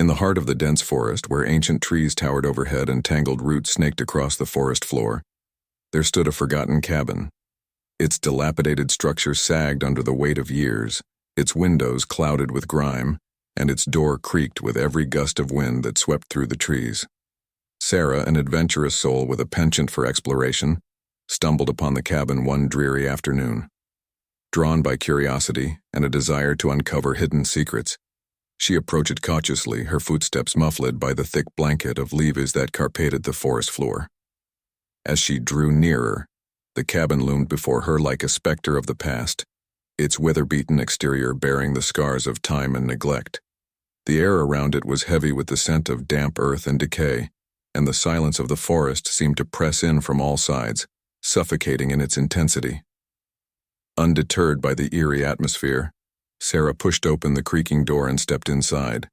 In the heart of the dense forest, where ancient trees towered overhead and tangled roots snaked across the forest floor, there stood a forgotten cabin. Its dilapidated structure sagged under the weight of years, its windows clouded with grime, and its door creaked with every gust of wind that swept through the trees. Sarah, an adventurous soul with a penchant for exploration, stumbled upon the cabin one dreary afternoon. Drawn by curiosity and a desire to uncover hidden secrets, she approached it cautiously, her footsteps muffled by the thick blanket of leaves that carpeted the forest floor. As she drew nearer, the cabin loomed before her like a specter of the past, its weather-beaten exterior bearing the scars of time and neglect. The air around it was heavy with the scent of damp earth and decay, and the silence of the forest seemed to press in from all sides, suffocating in its intensity. Undeterred by the eerie atmosphere, Sarah pushed open the creaking door and stepped inside,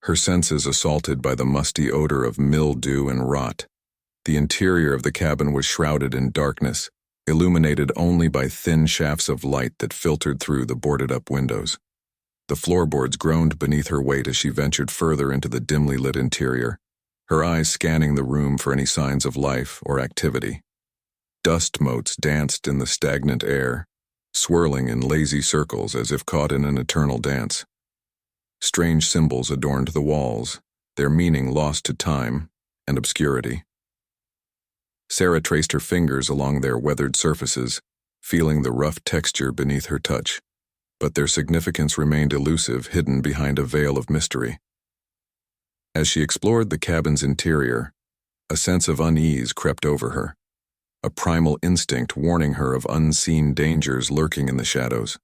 her senses assaulted by the musty odor of mildew and rot. The interior of the cabin was shrouded in darkness, illuminated only by thin shafts of light that filtered through the boarded-up windows. The floorboards groaned beneath her weight as she ventured further into the dimly lit interior, her eyes scanning the room for any signs of life or activity. Dust motes danced in the stagnant air, swirling in lazy circles as if caught in an eternal dance. Strange symbols adorned the walls, their meaning lost to time and obscurity. Sarah traced her fingers along their weathered surfaces, feeling the rough texture beneath her touch, but their significance remained elusive, hidden behind a veil of mystery. As she explored the cabin's interior, a sense of unease crept over her, a primal instinct warning her of unseen dangers lurking in the shadows.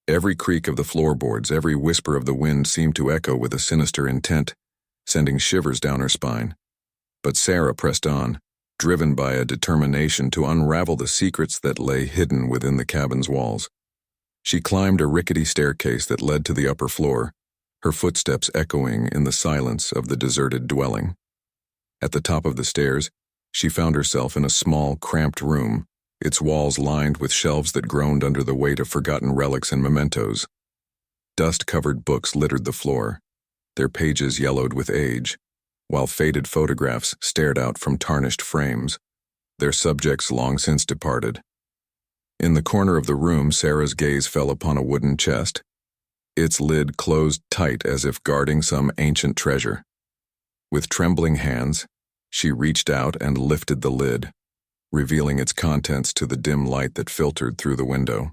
Every creak of the floorboards, every whisper of the wind seemed to echo with a sinister intent, sending shivers down her spine. But Sarah pressed on, driven by a determination to unravel the secrets that lay hidden within the cabin's walls. She climbed a rickety staircase that led to the upper floor, her footsteps echoing in the silence of the deserted dwelling. At the top of the stairs, she found herself in a small, cramped room, its walls lined with shelves that groaned under the weight of forgotten relics and mementos. Dust-covered books littered the floor, their pages yellowed with age, while faded photographs stared out from tarnished frames, their subjects long since departed. In the corner of the room, Sarah's gaze fell upon a wooden chest, its lid closed tight as if guarding some ancient treasure. With trembling hands, she reached out and lifted the lid, revealing its contents to the dim light that filtered through the window.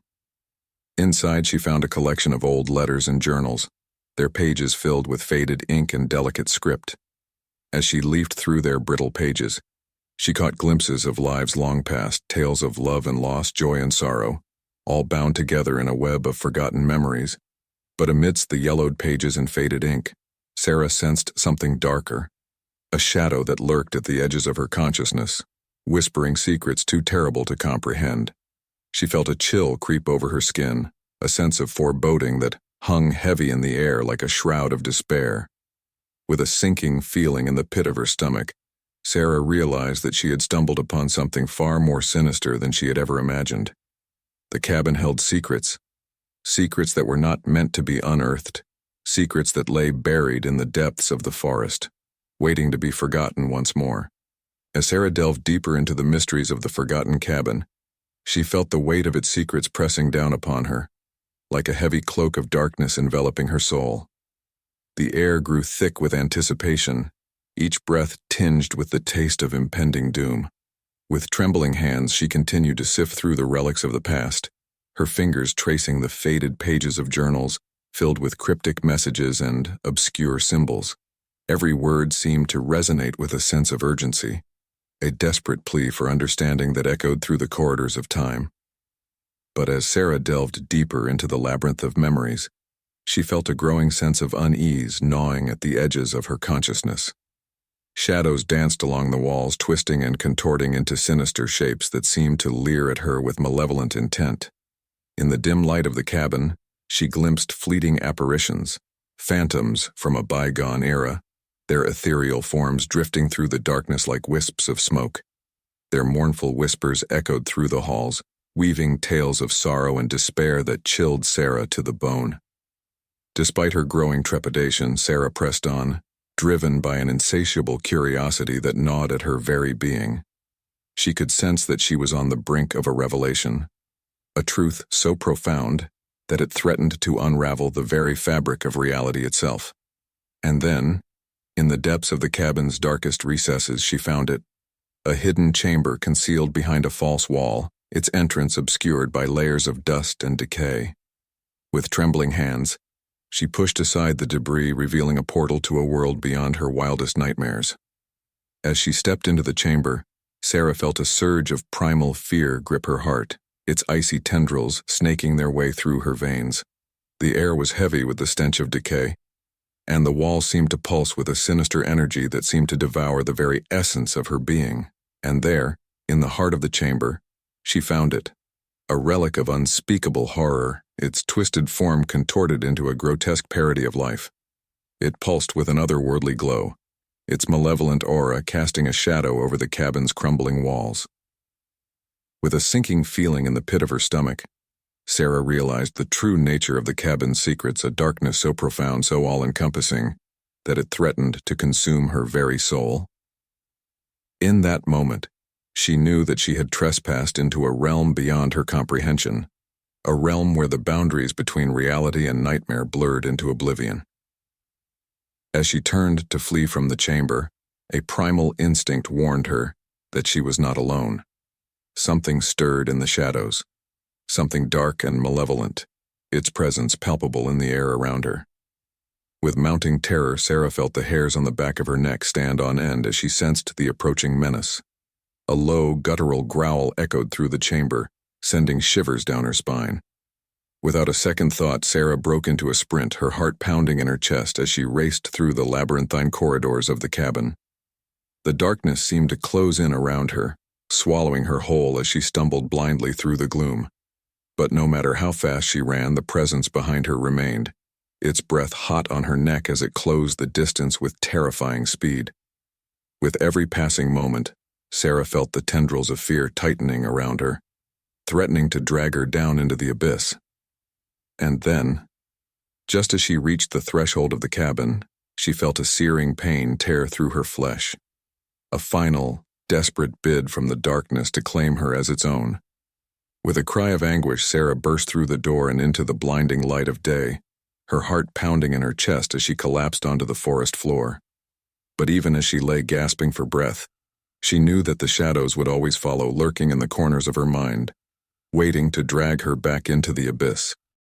Inside, she found a collection of old letters and journals, their pages filled with faded ink and delicate script. As she leafed through their brittle pages, she caught glimpses of lives long past, tales of love and loss, joy and sorrow, all bound together in a web of forgotten memories. But amidst the yellowed pages and faded ink, Sarah sensed something darker, a shadow that lurked at the edges of her consciousness, whispering secrets too terrible to comprehend. She felt a chill creep over her skin, a sense of foreboding that hung heavy in the air like a shroud of despair. With a sinking feeling in the pit of her stomach, Sarah realized that she had stumbled upon something far more sinister than she had ever imagined. The cabin held secrets that were not meant to be unearthed, secrets that lay buried in the depths of the forest, waiting to be forgotten once more. As Sarah delved deeper into the mysteries of the forgotten cabin, she felt the weight of its secrets pressing down upon her, like a heavy cloak of darkness enveloping her soul. The air grew thick with anticipation, each breath tinged with the taste of impending doom. With trembling hands, she continued to sift through the relics of the past, her fingers tracing the faded pages of journals filled with cryptic messages and obscure symbols. Every word seemed to resonate with a sense of urgency, a desperate plea for understanding that echoed through the corridors of time. But as Sarah delved deeper into the labyrinth of memories, she felt a growing sense of unease gnawing at the edges of her consciousness. Shadows danced along the walls, twisting and contorting into sinister shapes that seemed to leer at her with malevolent intent. In the dim light of the cabin, she glimpsed fleeting apparitions, phantoms from a bygone era, their ethereal forms drifting through the darkness like wisps of smoke. Their mournful whispers echoed through the halls, weaving tales of sorrow and despair that chilled Sarah to the bone. Despite her growing trepidation, Sarah pressed on, driven by an insatiable curiosity that gnawed at her very being. She could sense that she was on the brink of a revelation, a truth so profound that it threatened to unravel the very fabric of reality itself. And then, in the depths of the cabin's darkest recesses, she found it, a hidden chamber concealed behind a false wall, its entrance obscured by layers of dust and decay. With trembling hands, she pushed aside the debris, revealing a portal to a world beyond her wildest nightmares. As she stepped into the chamber, Sarah felt a surge of primal fear grip her heart, its icy tendrils snaking their way through her veins. The air was heavy with the stench of decay, and the wall seemed to pulse with a sinister energy that seemed to devour the very essence of her being. And there, in the heart of the chamber, she found it, a relic of unspeakable horror, its twisted form contorted into a grotesque parody of life. It pulsed with an otherworldly glow, its malevolent aura casting a shadow over the cabin's crumbling walls. With a sinking feeling in the pit of her stomach, Sarah realized the true nature of the cabin's secrets, a darkness so profound, so all-encompassing, that it threatened to consume her very soul. In that moment, she knew that she had trespassed into a realm beyond her comprehension, a realm where the boundaries between reality and nightmare blurred into oblivion. As she turned to flee from the chamber, a primal instinct warned her that she was not alone. Something stirred in the shadows, something dark and malevolent, its presence palpable in the air around her. With mounting terror, Sarah felt the hairs on the back of her neck stand on end as she sensed the approaching menace. A low, guttural growl echoed through the chamber, sending shivers down her spine. Without a second thought, Sarah broke into a sprint, her heart pounding in her chest as she raced through the labyrinthine corridors of the cabin. The darkness seemed to close in around her, swallowing her whole as she stumbled blindly through the gloom. But no matter how fast she ran, the presence behind her remained, its breath hot on her neck as it closed the distance with terrifying speed. With every passing moment, Sarah felt the tendrils of fear tightening around her, threatening to drag her down into the abyss. And then, just as she reached the threshold of the cabin, she felt a searing pain tear through her flesh. A final, desperate bid from the darkness to claim her as its own. With a cry of anguish, Sarah burst through the door and into the blinding light of day, her heart pounding in her chest as she collapsed onto the forest floor. But even as she lay gasping for breath, she knew that the shadows would always follow, lurking in the corners of her mind, waiting to drag her back into the abyss.